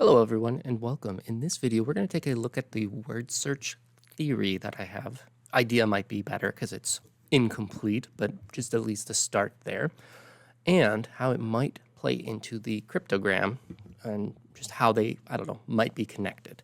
Hello everyone and welcome. In this video we're going to take a look at the word search theory that I have. Idea might be better because it's incomplete, but just at least a start there. And how it might play into the cryptogram and just how they, might be connected.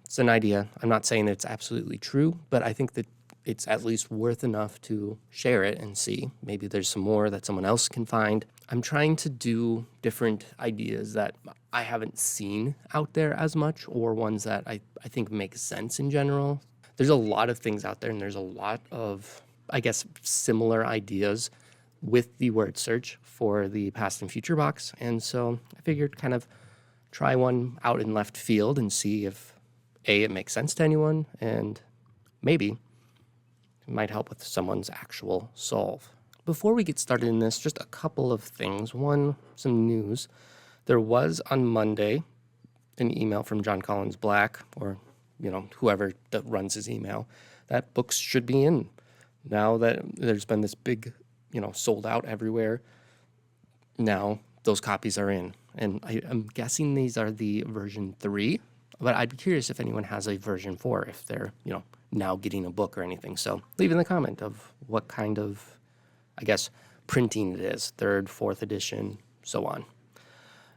It's an idea. I'm not saying it's absolutely true, but I think that it's at least worth enough to share it and see. Maybe there's some more that someone else can find. I'm trying to do different ideas that I haven't seen out there as much, or ones that I think make sense in general. There's a lot of things out there, and there's a lot of, similar ideas with the word search for the past and future box. And so I figured kind of try one out in left field and see if it makes sense to anyone, and maybe it might help with someone's actual solve. Before we get started in this, just a couple of things. One, some news. There was on Monday an email from John Collins Black, or whoever that runs his email, that books should be in. Now that there's been this big, sold out everywhere, now those copies are in. And I'm guessing these are the version 3, but I'd be curious if anyone has a version 4, if they're, now getting a book or anything. So leave in the comment of what kind of, printing it is, 3rd, 4th edition, so on.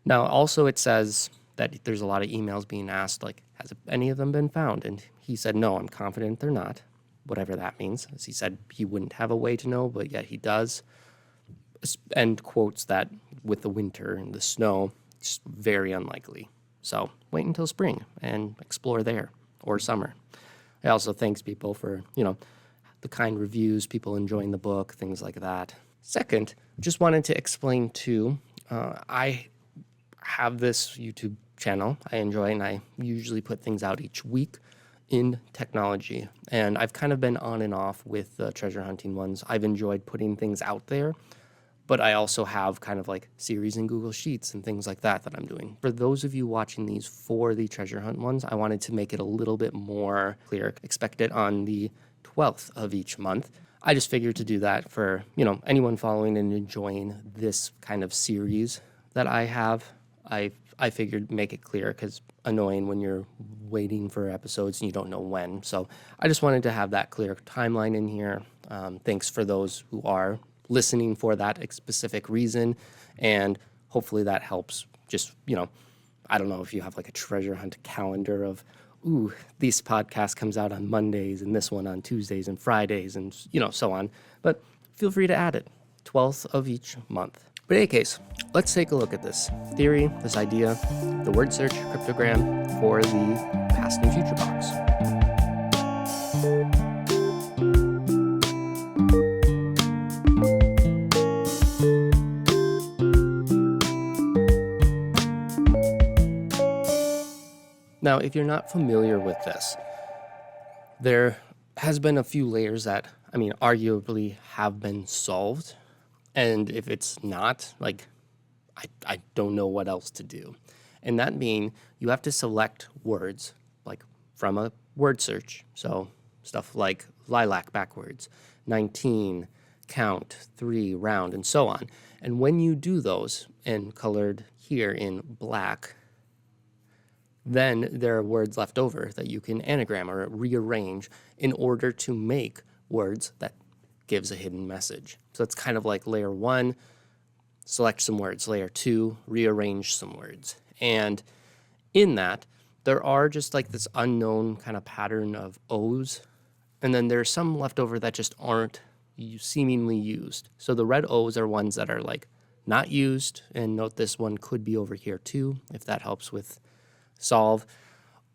Now, also it says that there's a lot of emails being asked, like, has any of them been found? And he said, no, I'm confident they're not, whatever that means. As he said, he wouldn't have a way to know, but yet he does. And quotes that with the winter and the snow, it's very unlikely. So wait until spring and explore there, or summer. I also thanks people for, the kind reviews, people enjoying the book, things like that. Second, just wanted to explain too, I have this YouTube channel I enjoy, and I usually put things out each week in technology. And I've kind of been on and off with the treasure hunting ones. I've enjoyed putting things out there, but I also have kind of like series in Google Sheets and things like that I'm doing. For those of you watching these for the treasure hunt ones, I wanted to make it a little bit more clear. Expect it on the 12th of each month. I just figured to do that for, anyone following and enjoying this kind of series that I have. I figured make it clear, because annoying when you're waiting for episodes and you don't know when. So I just wanted to have that clear timeline in here. Thanks for those who are listening for that specific reason, and hopefully that helps. Just, I don't know if you have like a treasure hunt calendar of, this podcast comes out on Mondays and this one on Tuesdays and Fridays and, so on. But feel free to add it, 12th of each month. But in any case, let's take a look at this theory, this idea, the word search cryptogram for the past and future box. Now, if you're not familiar with this, there has been a few layers that, arguably have been solved. And if it's not, I don't know what else to do. And that being, you have to select words, like from a word search. So stuff like lilac backwards, 19, count, 3, round, and so on. And when you do those, and colored here in black, then there are words left over that you can anagram or rearrange in order to make words that gives a hidden message. So it's kind of like layer 1, select some words. Layer 2, rearrange some words. And in that, there are just like this unknown kind of pattern of O's, and then there's some left over that just aren't seemingly used. So the red O's are ones that are like not used, and note this one could be over here too, if that helps with solve.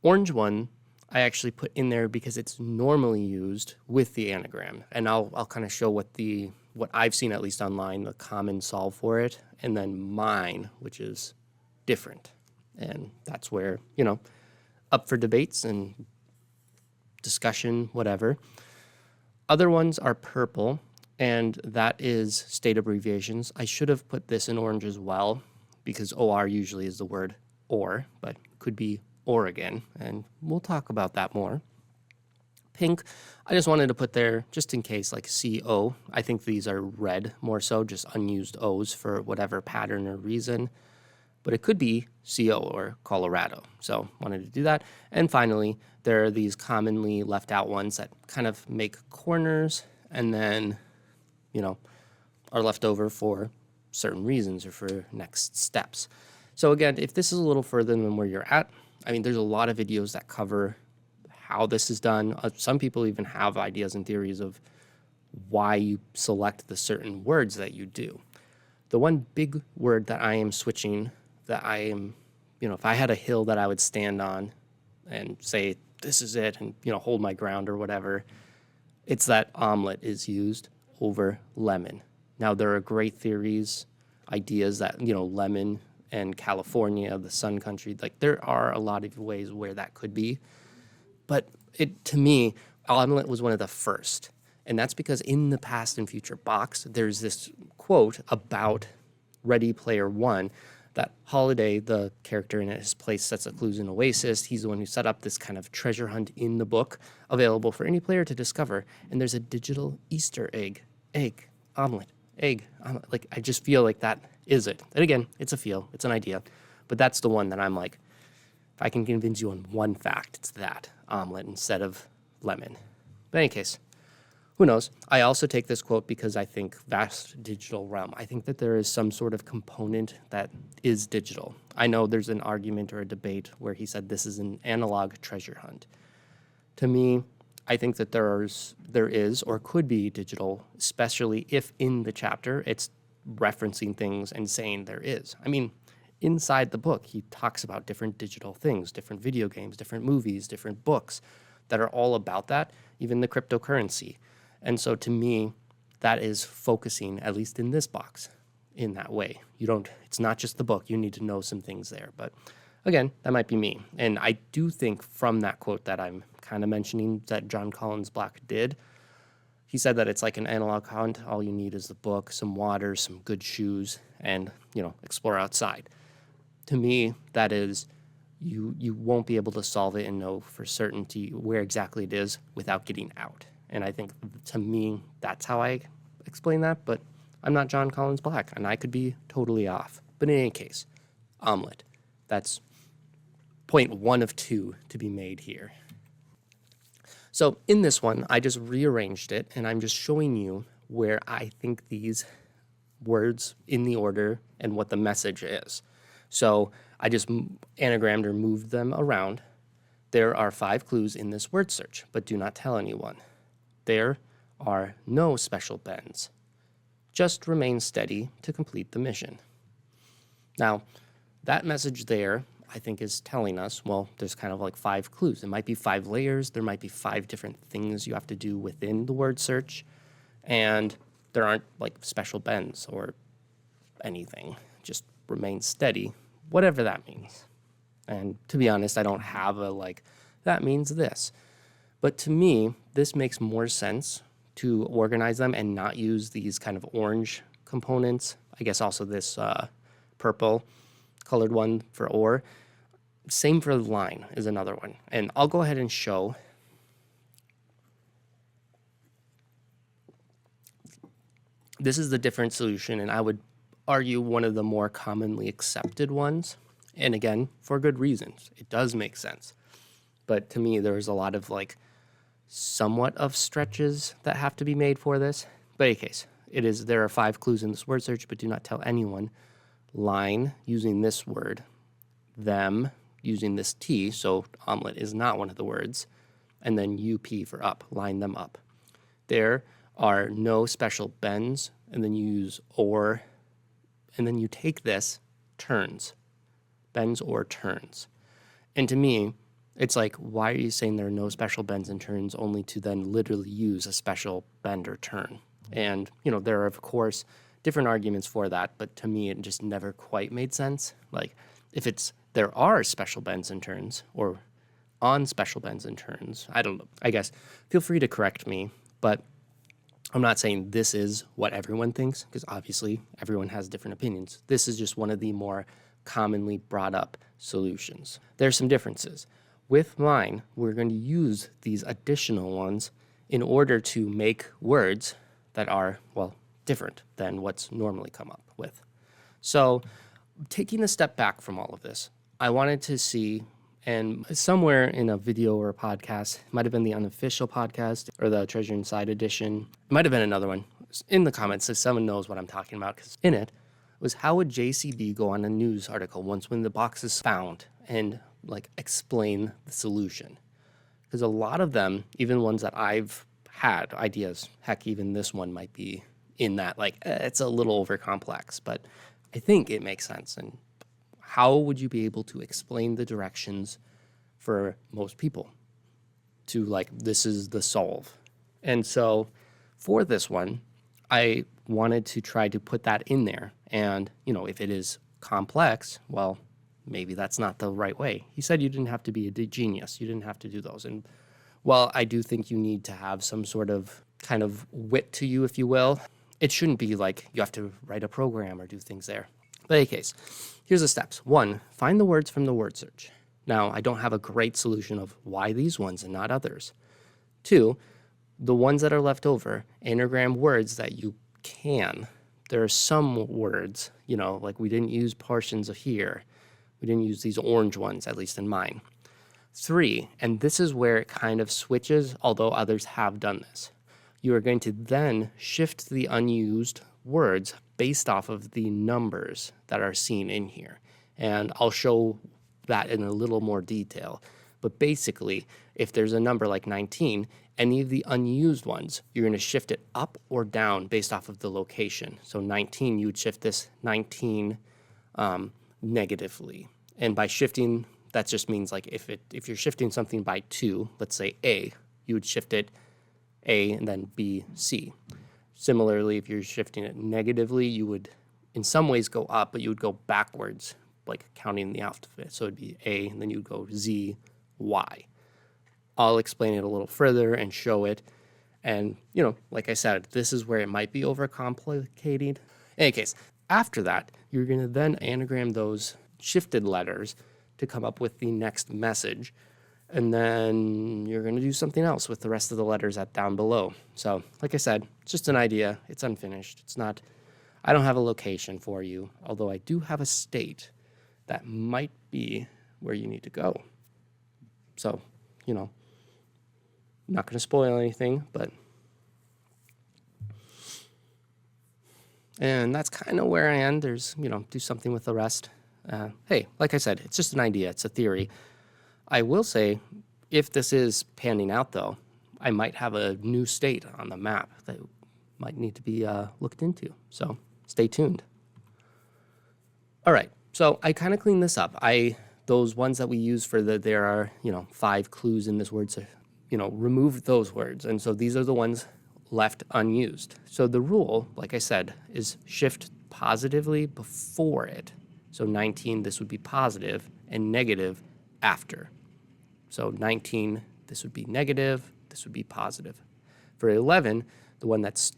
Orange one I actually put in there because it's normally used with the anagram, and I'll kind of show what I've seen, at least online, the common solve for it, and then mine, which is different. And that's where, up for debates and discussion, whatever. Other ones are purple, and that is state abbreviations. I should have put this in orange as well, because OR usually is the word or, but could be Oregon, and we'll talk about that more. Pink, I just wanted to put there just in case, like CO. I think these are red more so, just unused O's for whatever pattern or reason. but it could be CO or Colorado. So wanted to do that. And finally, there are these commonly left out ones that kind of make corners and then, are left over for certain reasons or for next steps. So again, if this is a little further than where you're at, I mean, there's a lot of videos that cover how this is done. Some people even have ideas and theories of why you select the certain words that you do. The one big word that I am switching, that I am, if I had a hill that I would stand on and say, this is it, and, hold my ground or whatever, it's that omelet is used over lemon. Now, there are great theories, ideas that, lemon and California, the sun country, like there are a lot of ways where that could be. But to me, omelet was one of the first. And that's because in the Past and Future box, there's this quote about Ready Player One that Holiday, the character in it, has placed sets of clues in Oasis. He's the one who set up this kind of treasure hunt in the book available for any player to discover. And there's a digital Easter egg, omelet. Like, I just feel like that is it. And again, it's a feel, it's an idea. But that's the one that I'm like, if I can convince you on one fact, it's that, omelet instead of lemon. But in any case, who knows? I also take this quote because I think vast digital realm. I think that there is some sort of component that is digital. I know there's an argument or a debate where he said this is an analog treasure hunt. To me, I think that there is or could be digital, especially if in the chapter it's referencing things and saying there is. I mean, inside the book, he talks about different digital things, different video games, different movies, different books that are all about that, even the cryptocurrency. And so to me, that is focusing, at least in this box, in that way. It's not just the book, you need to know some things there. But again, that might be me. And I do think from that quote that I'm kind of mentioning that John Collins Black did, he said that it's like an analog hunt. All you need is the book, some water, some good shoes, and, explore outside. To me, that is, you won't be able to solve it and know for certainty where exactly it is without getting out. And I think, to me, that's how I explain that. But I'm not John Collins Black, and I could be totally off. But in any case, omelet. That's point 1 of 2 to be made here. So in this one, I just rearranged it, and I'm just showing you where I think these words in the order and what the message is. So I just anagrammed or moved them around. There are 5 clues in this word search, but do not tell anyone. There are no special bends. Just remain steady to complete the mission. Now, that message there, I think, is telling us, well, there's kind of like 5 clues. It might be 5 layers. There might be 5 different things you have to do within the word search. And there aren't like special bends or anything. Just remain steady, whatever that means. And to be honest, I don't have that means this. But to me, this makes more sense to organize them and not use these kind of orange components. I guess also this purple colored one for or. Same for line is another one. And I'll go ahead and show. This is the different solution, and I would argue one of the more commonly accepted ones. And again, for good reasons. It does make sense. But to me, there's a lot of somewhat of stretches that have to be made for this. But in any case, there are 5 clues in this word search, but do not tell anyone. Line, using this word. Them, using this T, so omelet is not one of the words. And then UP for up, line them up. There are no special bends, and then you use or, and then you take this, turns. Bends or turns. And to me, it's like, why are you saying there are no special bends and turns only to then literally use a special bend or turn? And, there are, of course, different arguments for that, but to me, it just never quite made sense. Like, if there are special bends and turns, or on special bends and turns, I don't know, I guess, feel free to correct me, but I'm not saying this is what everyone thinks, because obviously everyone has different opinions. This is just one of the more commonly brought up solutions. There's some differences. With line, we're going to use these additional ones in order to make words that are, different than what's normally come up with. So taking a step back from all of this, I wanted to see, and somewhere in a video or a podcast, it might have been the unofficial podcast or the Treasure Inside edition, it might have been another one, in the comments if someone knows what I'm talking about, because in it was how would JCB go on a news article once when the box is found and like explain the solution. Because a lot of them, even ones that I've had ideas, heck, even this one might be in that, like, it's a little over complex, but I think it makes sense. And how would you be able to explain the directions for most people to, like, this is the solve? And so for this one, I wanted to try to put that in there. And, you know, if it is complex, well, maybe that's not the right way. He said you didn't have to be a genius. You didn't have to do those. And while I do think you need to have some sort of kind of wit to you, if you will, it shouldn't be like you have to write a program or do things there. But in any case, here's the steps. 1, find the words from the word search. Now, I don't have a great solution of why these ones and not others. 2, the ones that are left over, anagram words that you can. There are some words, you know, like we didn't use portions of here. We didn't use these orange ones, at least in mine. 3, and this is where it kind of switches, although others have done this. You are going to then shift the unused words based off of the numbers that are seen in here. And I'll show that in a little more detail. But basically, if there's a number like 19, any of the unused ones, you're going to shift it up or down based off of the location. So 19, you would shift this 19 negatively. And by shifting, that just means like if you're shifting something by 2, let's say A, you would shift it A and then B, C. Similarly, if you're shifting it negatively, you would in some ways go up, but you would go backwards, like counting the alphabet. So it'd be A, and then you'd go Z, Y. I'll explain it a little further and show it. And, you know, like I said, this is where it might be overcomplicated. In any case, after that, you're going to then anagram those shifted letters to come up with the next message. And then you're going to do something else with the rest of the letters down below. So, like I said, it's just an idea. It's unfinished. It's not, I don't have a location for you, although I do have a state that might be where you need to go. So, you know, I'm not going to spoil anything, but... And that's kind of where I end. There's, you know, do something with the rest. Hey, like I said, it's just an idea. It's a theory. I will say, if this is panning out, though, I might have a new state on the map that might need to be looked into. So stay tuned. All right. So I kind of cleaned this up. Those ones that we use for there are, you know, 5 clues in this word. So, you know, remove those words. And so these are the ones left unused. So the rule, like I said, is shift positively before it. So 19, this would be positive, and negative after. So 19, this would be negative, this would be positive. For 11, the one that's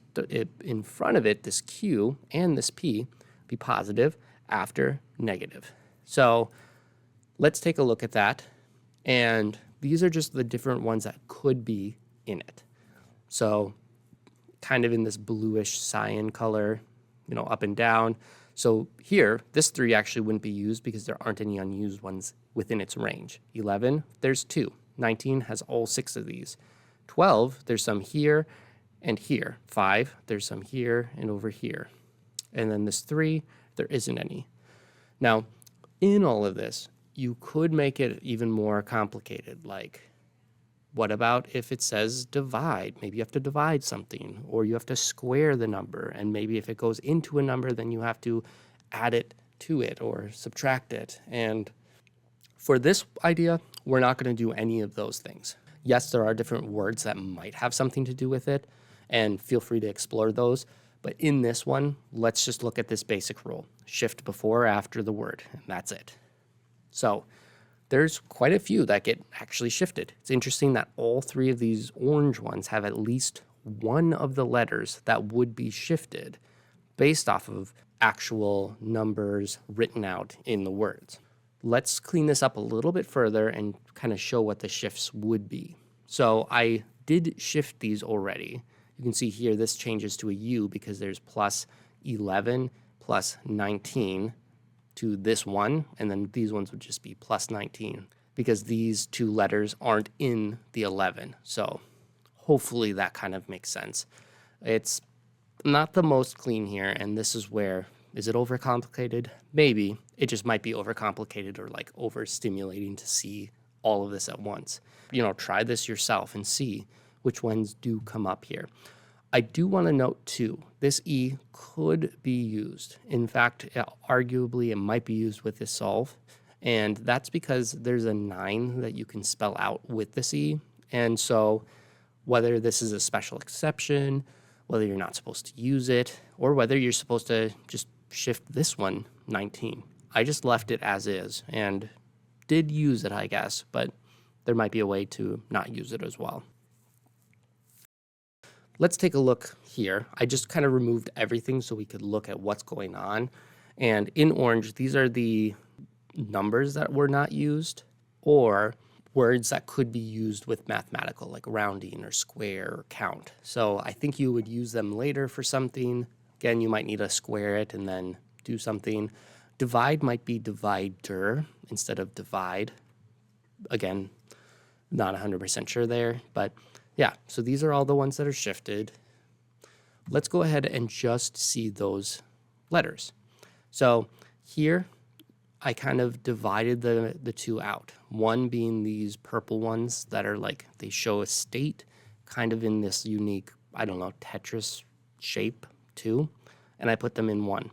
in front of it, this Q and this P, be positive after negative. So let's take a look at that. And these are just the different ones that could be in it. So kind of in this bluish cyan color, you know, up and down. So here, this 3 actually wouldn't be used because there aren't any unused ones within its range. 11, there's 2. 19 has all 6 of these. 12, there's some here and here. 5, there's some here and over here. And then this 3, there isn't any. Now, in all of this, you could make it even more complicated. Like, what about if it says divide? Maybe you have to divide something, or you have to square the number. And maybe if it goes into a number, then you have to add it to it or subtract it. And for this idea, we're not going to do any of those things. Yes, there are different words that might have something to do with it, and feel free to explore those. But in this one, let's just look at this basic rule. Shift before or after the word, and that's it. So there's quite a few that get actually shifted. It's interesting that all 3 of these orange ones have at least one of the letters that would be shifted based off of actual numbers written out in the words. Let's clean this up a little bit further and kind of show what the shifts would be. So I did shift these already. You can see here this changes to a U because there's plus 11 plus 19 to this one, and then these ones would just be plus 19 because these two letters aren't in the 11. So hopefully that kind of makes sense. It's not the most clean here, and this is where, is it overcomplicated? Maybe. It just might be overcomplicated or like overstimulating to see all of this at once. You know, try this yourself and see which ones do come up here. I do want to note too, this E could be used. In fact, arguably it might be used with this solve, and that's because there's a 9 that you can spell out with this E. And so whether this is a special exception, whether you're not supposed to use it, or whether you're supposed to just shift this one 19. I just left it as is and did use it, I guess, but there might be a way to not use it as well. Let's take a look here. I just kind of removed everything so we could look at what's going on. And in orange, these are the numbers that were not used, or words that could be used with mathematical, like rounding or square or count. So I think you would use them later for something. Again, you might need to square it and then do something. Divide might be divider instead of divide. Again, not 100% sure there, but yeah, so these are all the ones that are shifted. Let's go ahead and just see those letters. So here, I kind of divided the two out. One being these purple ones that are like, they show a state kind of in this unique, I don't know, Tetris shape too. And I put them in one.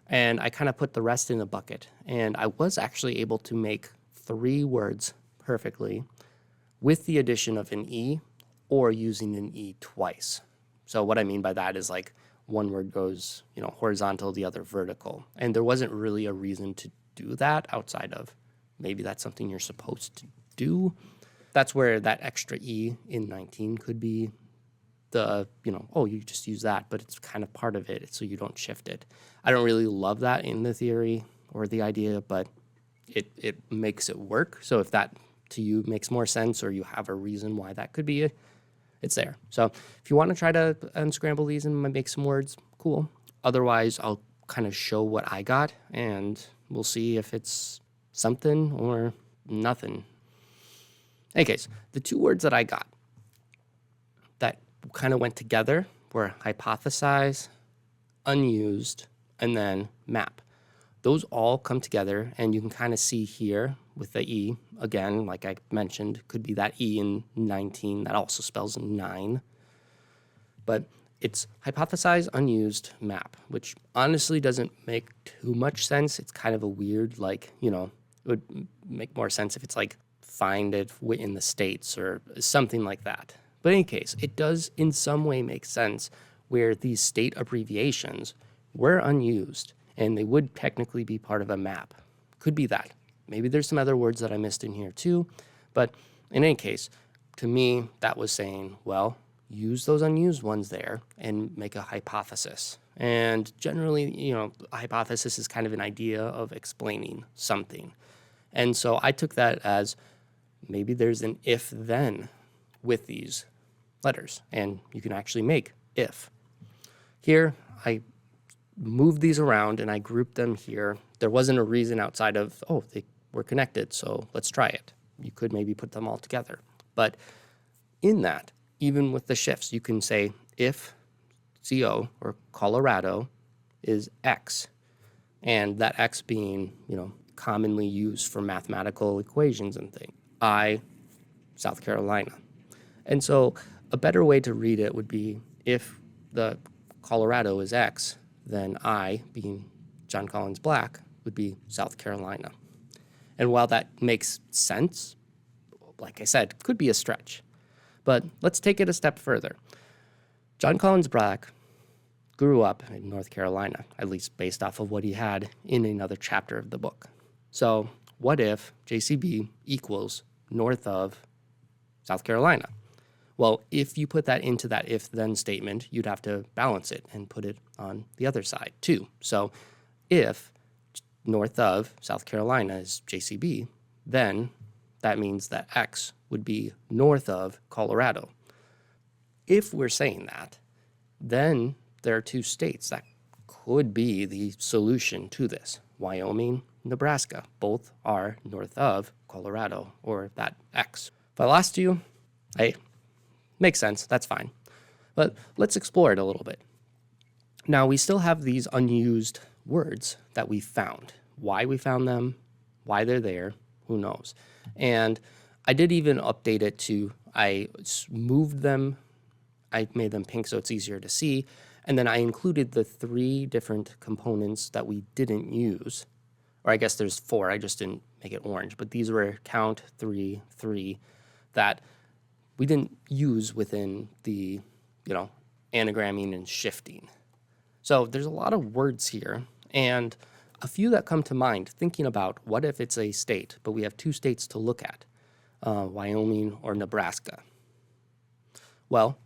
And I kind of put the rest in a bucket. And I was actually able to make 3 words perfectly with the addition of an E or using an E twice. So what I mean by that is like one word goes, you know, horizontal, the other vertical. And there wasn't really a reason to do that outside of maybe that's something you're supposed to do. That's where that extra E in 19 could be the, you know, oh, you just use that, but it's kind of part of it so you don't shift it. I don't really love that in the theory or the idea, but it makes it work. So if that to you makes more sense or you have a reason why that could be, it's there. So if you want to try to unscramble these and make some words, cool. Otherwise, I'll kind of show what I got and we'll see if it's something or nothing. In any case, the 2 words that I got that kind of went together were hypothesize, unused, and then map. Those all come together, and you can kind of see here with the E, again, like I mentioned, could be that E in 19 that also spells 9. But it's hypothesize, unused, map, which honestly doesn't make too much sense. It's kind of a weird, like, you know, it would make more sense if it's like find it in the states or something like that. But in any case, it does in some way make sense where these state abbreviations were unused and they would technically be part of a map. Could be that. Maybe there's some other words that I missed in here too. But in any case, to me, that was saying, well, use those unused ones there and make a hypothesis. And generally, you know, a hypothesis is kind of an idea of explaining something. And so I took that as maybe there's an if-then with these letters, and you can actually make if. Here, I moved these around and I grouped them here. There wasn't a reason outside of, oh, they were connected, so let's try it. You could maybe put them all together. But in that, even with the shifts, you can say if CO or Colorado is X, and that X being, you know, commonly used for mathematical equations and things. I, South Carolina. And so a better way to read it would be if the Colorado is X, then I, being John Collins Black, would be South Carolina. And while that makes sense, like I said, could be a stretch. But let's take it a step further. John Collins Black grew up in North Carolina, at least based off of what he had in another chapter of the book. So what if JCB equals north of South Carolina? Well, if you put that into that if-then statement, you'd have to balance it and put it on the other side too. So if north of South Carolina is JCB, then that means that X would be north of Colorado. If we're saying that, then there are 2 states that could be the solution to this, Wyoming Nebraska. Both are north of Colorado, or that X. If I lost you, hey, makes sense. That's fine. But let's explore it a little bit. Now, we still have these unused words that we found. Why we found them, why they're there, who knows? And I did even update it to, I moved them, I made them pink so it's easier to see, and then I included the 3 different components that we didn't use. Or I guess there's 4, I just didn't make it orange, but these were count 3, 3 that we didn't use within the, anagramming and shifting. So there's a lot of words here, and a few that come to mind thinking about what if it's a state, but we have 2 states to look at, Wyoming or Nebraska. Well,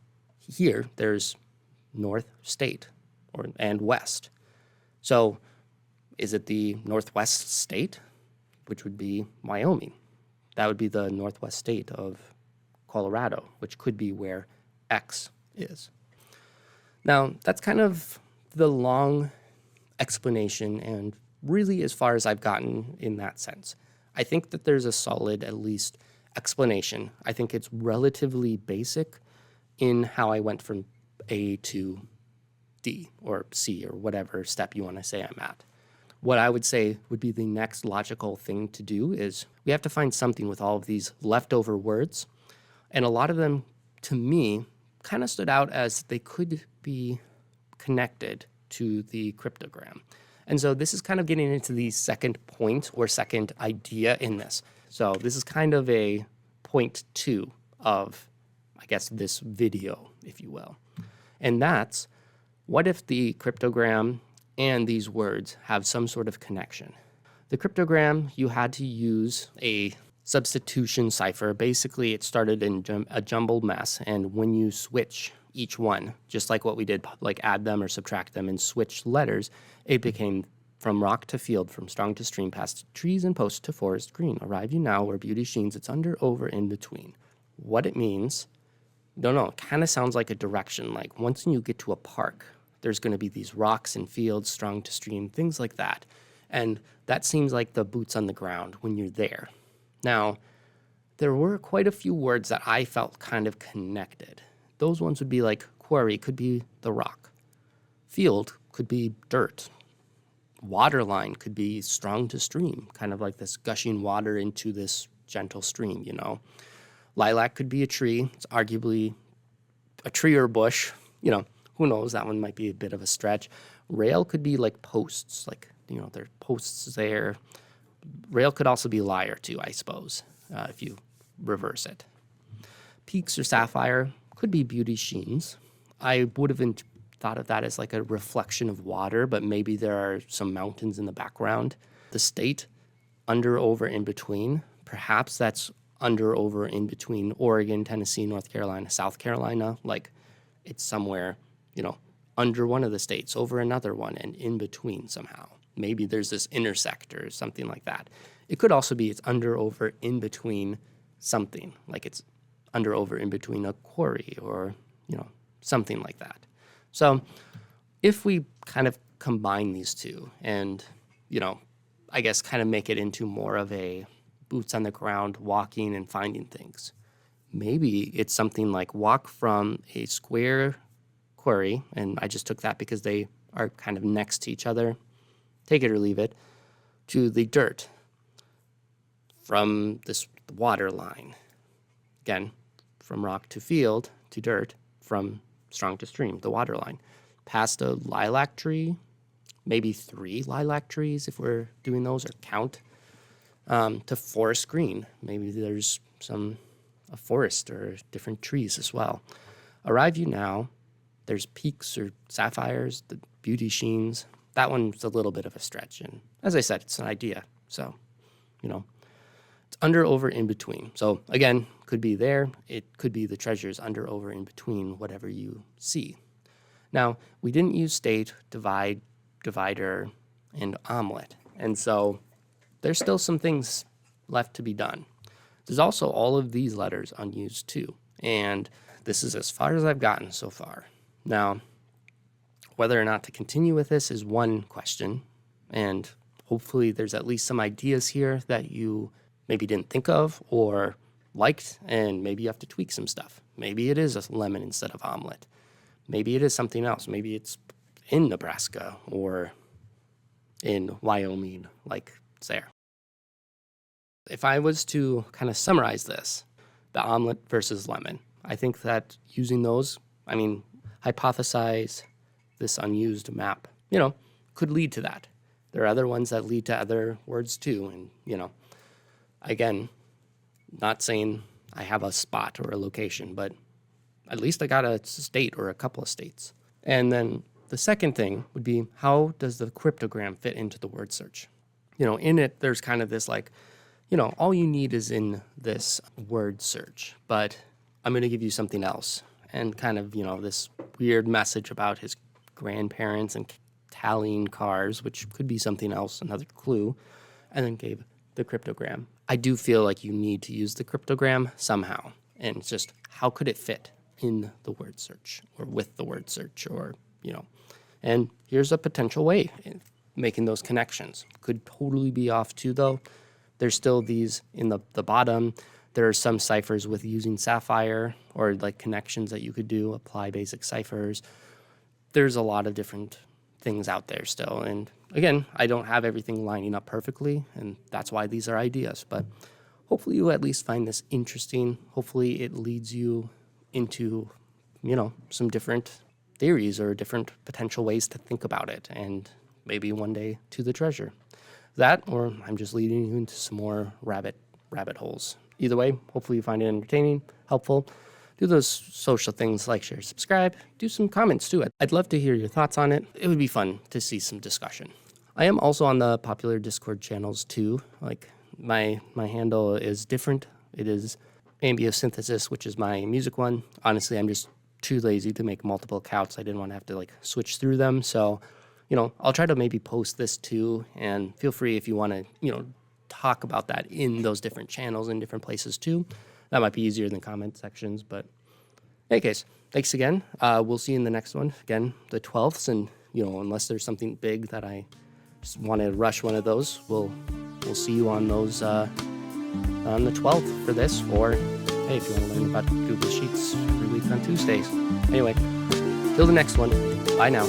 here there's north state and west. So is it the northwest state, which would be Wyoming? That would be the northwest state of Colorado, which could be where X is. Now, that's kind of the long explanation, and really as far as I've gotten in that sense. I think that there's a solid, at least, explanation. I think it's relatively basic in how I went from A to D or C or whatever step you want to say I'm at. What I would say would be the next logical thing to do is we have to find something with all of these leftover words. And a lot of them, to me, kind of stood out as they could be connected to the cryptogram. And so this is kind of getting into the second point or second idea in this. So this is kind of a point 2 of, I guess, this video, if you will. And that's, what if the cryptogram and these words have some sort of connection? The cryptogram, you had to use a substitution cipher. Basically, it started in a jumbled mess, and when you switch each one, just like what we did, like add them or subtract them and switch letters, it became from rock to field, from strong to stream, past trees and posts to forest green. Arrive you now where beauty sheens, it's under, over, in between. What it means, don't know, it kind of sounds like a direction, like once you get to a park, there's going to be these rocks and fields, strong to stream, things like that. And that seems like the boots on the ground when you're there. Now, there were quite a few words that I felt kind of connected. Those ones would be like quarry, could be the rock. Field could be dirt. Waterline could be strong to stream, kind of like this gushing water into this gentle stream, Lilac could be a tree. It's arguably a tree or a bush. Who knows? That one might be a bit of a stretch. Rail could be like posts, like, there are posts there. Rail could also be lyre too, I suppose, if you reverse it. Peaks or sapphire could be beauty sheens. I would have thought of that as like a reflection of water, but maybe there are some mountains in the background. The state, under, over, in between, perhaps that's under, over, in between Oregon, Tennessee, North Carolina, South Carolina, like it's somewhere, under one of the states, over another one, and in between somehow. Maybe there's this intersect or something like that. It could also be it's under, over, in between something, like it's under, over, in between a quarry or, something like that. So if we kind of combine these two and, I guess kind of make it into more of a boots on the ground, walking and finding things, maybe it's something like walk from a square quarry, and I just took that because they are kind of next to each other, take it or leave it, to the dirt from this water line. Again, from rock to field to dirt, from strong to stream, the water line. Past a lilac tree, maybe 3 lilac trees if we're doing those, or count, to forest green. Maybe there's a forest or different trees as well. Arrive you now, there's peaks or sapphires, the beauty sheens. That one's a little bit of a stretch, and as I said, it's an idea. So, it's under, over, in between. So again, could be there. It could be the treasures under, over, in between, whatever you see. Now, we didn't use state, divide, divider, and omelet. And so there's still some things left to be done. There's also all of these letters unused too. And this is as far as I've gotten so far. Now, whether or not to continue with this is one question, and Hopefully there's at least some ideas here that you maybe didn't think of or liked, and maybe you have to tweak some stuff. Maybe it is a lemon instead of omelet. Maybe it is something else. Maybe it's in Nebraska or in Wyoming, like it's there. If I was to kind of summarize this, the omelet versus lemon, I think that using those, hypothesize this unused map, could lead to that. There are other ones that lead to other words too. And, again, not saying I have a spot or a location, but at least I got a state or a couple of states. And then the second thing would be, how does the cryptogram fit into the word search? In it, there's kind of this all you need is in this word search, but I'm going to give you something else. And kind of, this weird message about his grandparents and tallying cars, which could be something else, another clue, and then gave the cryptogram. I do feel like you need to use the cryptogram somehow. And it's just, how could it fit in the word search or with the word search or, and here's a potential way in making those connections. Could totally be off too, though. There's still these in the bottom. There are some ciphers with using Sapphire or like connections that you could do, apply basic ciphers. There's a lot of different things out there still. And again, I don't have everything lining up perfectly, and that's why these are ideas. But hopefully you at least find this interesting. Hopefully it leads you into, some different theories or different potential ways to think about it, and maybe one day to the treasure. That, or I'm just leading you into some more rabbit holes. Either way, hopefully you find it entertaining, helpful. Do those social things like share, subscribe, do some comments too. I'd love to hear your thoughts on it. It would be fun to see some discussion. I am also on the popular Discord channels too. Like my handle is different. It is Ambiosynthesis, which is my music one. Honestly, I'm just too lazy to make multiple accounts. I didn't want to have to switch through them. So, I'll try to maybe post this too, and feel free if you want to, talk about that in those different channels in different places too. That might be easier than comment sections, but in any case, thanks again. We'll see you in the next one. Again, the 12th, and, unless there's something big that I just want to rush one of those, we'll see you on those, on the 12th for this, or, hey, if you want to learn about Google Sheets every week on Tuesdays. Anyway, till the next one, bye now.